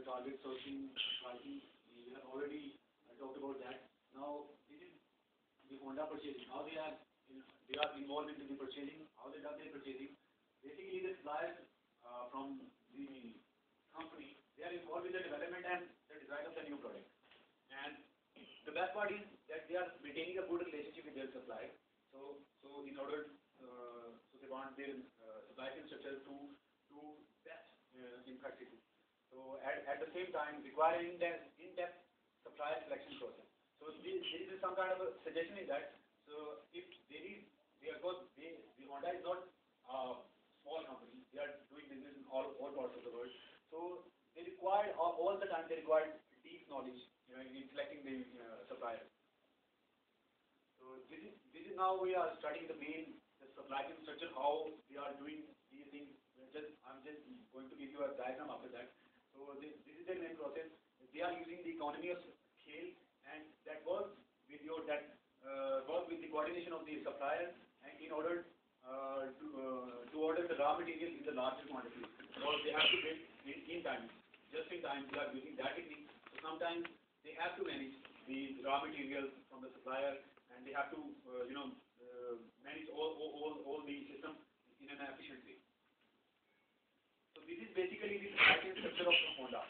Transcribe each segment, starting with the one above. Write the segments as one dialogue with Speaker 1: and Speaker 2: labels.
Speaker 1: target sourcing, pricing. We have already talked about that. Now, this is the Honda purchasing. How they are involved into the purchasing. How they do their purchasing. Basically, the suppliers from the company, they are involved with the development and the design of the new product. And the best part is that they are maintaining a good relationship with their supplier. So in order, so they want their supply chain structure to do best in practice. So at the same time, requiring the in-depth supplier selection process. So there is some kind of a suggestion in that. So if there is, the Honda is not a small company. They are doing business in all parts of the world. So they require all the time. They require deep knowledge, in selecting the supplier. So this is now we are studying the supply chain structure, how they are doing these things. I'm just going to give you a diagram after that. So this is the main process. They are using the economy of scale, and that works with the coordination of the supplier, and in order to order the raw material in the larger quantity. Because they have to build in time, just in time. They are using that technique. So sometimes they have to manage the raw materials from the supplier, and they have to manage all the system in an efficient way. So this is basically the supply chain structure of Honda.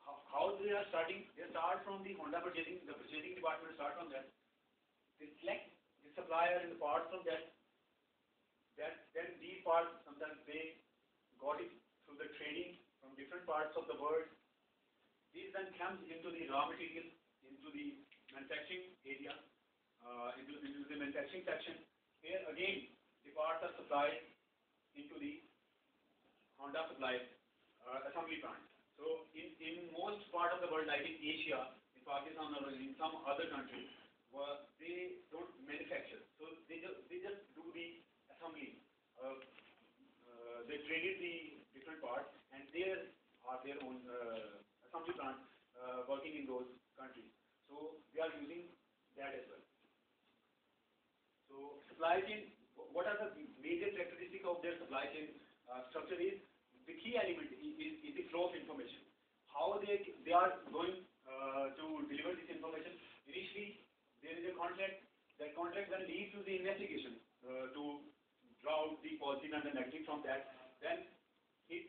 Speaker 1: How they are starting? They start from the Honda purchasing. The purchasing department start from that. They select the supplier and the parts from that. Then these parts, sometimes they got it through the trading from different parts of the world. These then comes into the raw material, into the manufacturing area, into the manufacturing section. Here again, the parts are supplied into the Honda supply assembly plant. So in most part of the world, like in Asia, in Pakistan or in some other countries, they don't manufacture. So they just do the assembly. They traded the different parts, and there are their own assembly plants working in those countries. So they are using that as well. So supply chain, what are the major characteristics of their supply chain structure is, the key element is the flow of information. How they are going to deliver this information. Initially, there is a contract. That contract then leads to the investigation to draw out the positive and the negative from that. Then it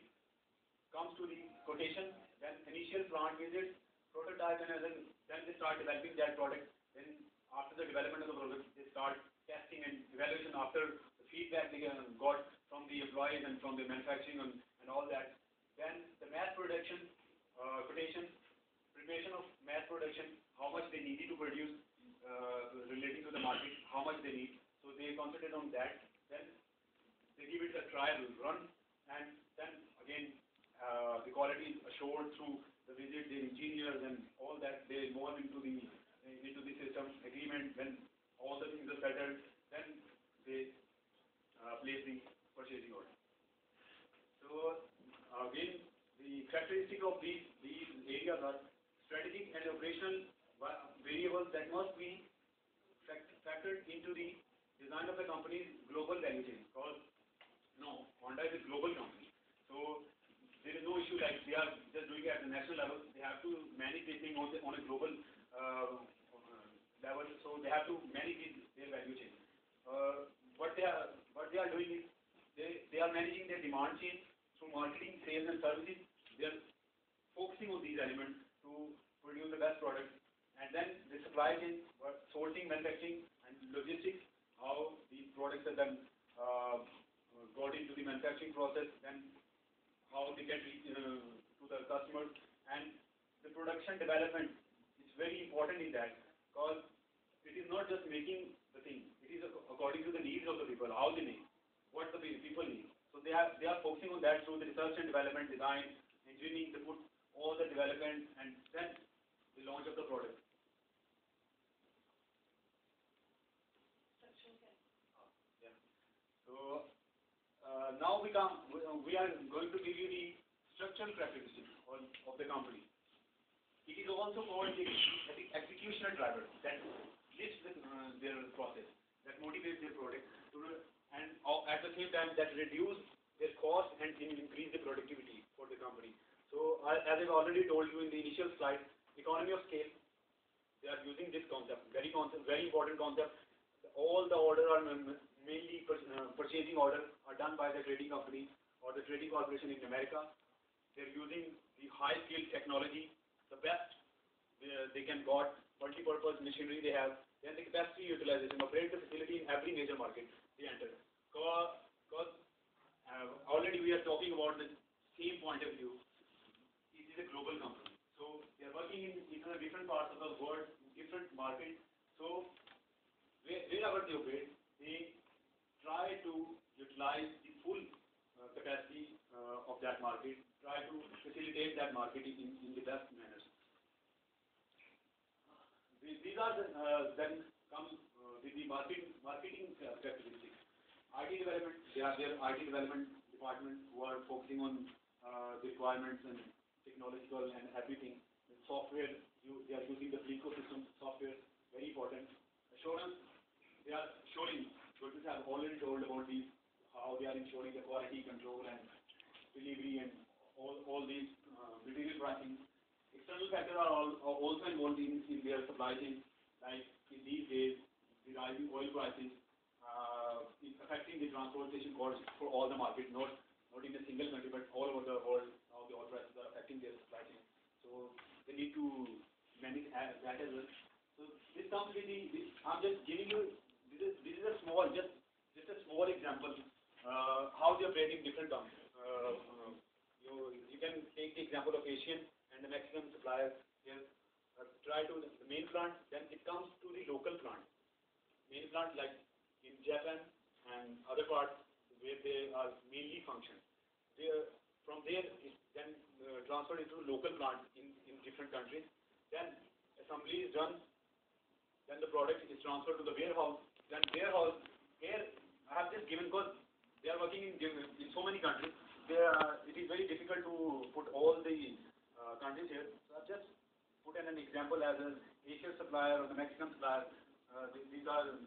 Speaker 1: comes to the quotation, then initial plant visits, prototype, and then they start developing that product. Then after the development of the product, they start testing and evaluation after the feedback they got from the employees and from the manufacturing and all that. Then the mass production, quotation, preparation of mass production, how much they needed to produce relating to the market, how much they need. So they concentrate on that. Then they give it a trial run, and then again the quality is assured through the visit, their engineers and all that. They involve into the system agreement. When all the things are settled, then they place the purchasing order. So again, the characteristic of these areas are strategic and operational variables that must be factored into the design of the company's global value chain. Because Honda is a global company, so there is no issue like they are just doing it at the national level. They have to manage this thing on a global level. So they have to manage their value chain. What they are doing is they are managing their demand chain through marketing, sales, and services. They are focusing on these elements to produce the best product. And then the supply chain, sourcing, manufacturing, and logistics, how these products are then got into the manufacturing process, then how they get to the customers. And the production development is very important in that, because it is not just making the thing, it is according to the needs of the people, how they need, what the people need. So they are focusing on that through the research and development, design, engineering. They put all the development and then the launch of the product. Yeah. So now we are going to give you the structural characteristics of the company. It is also called the executional driver that lifts their process, that motivates their product, and at the same time that reduce their cost and increase the productivity for the company. So as I've already told you in the initial slide, economy of scale. They are using this concept, very important concept. All the order are mainly purchasing order are done by the trading company or the trading corporation in America. They're using the high-skilled technology, the best they can got, multi-purpose machinery they have, then the capacity utilization, operate the facility in every major market they enter. Because already we are talking about the same point of view. It is a global company. So they are working in different parts of the world, different markets. So wherever they operate, they try to utilize the full capacity of that market, try to facilitate that market in the best manner. These are then come with the marketing characteristics. IT development, they are their IT development department who are focusing on the requirements and technological and everything. The software, they are using the ecosystem software, very important. Assurance, they are ensuring, Jyotis have already told about these, how they are ensuring the quality control and delivery and all these material pricing. External factors are also involved in their supply chain, like in these days, the rising oil prices is affecting the transportation costs for all the markets, not in a single country, but all over the world. Now the oil prices are affecting their supply chain. So they need to manage that as well. So this comes with I'm just giving you, this is a small, just a small example, how they operate in different countries. You can take the example of Asian and the Mexican suppliers here. Try to the main plant, then it comes to the local plant. Main plant like in Japan and other parts where they are mainly function. From there, it's then transferred into local plant in different countries. Then assembly is done. Then the product is transferred to the warehouse. Then warehouse, here I have just given because they are working in so many countries. It is very difficult to put all the countries here. So I've just put in an example as an Asian supplier or the Mexican supplier. These are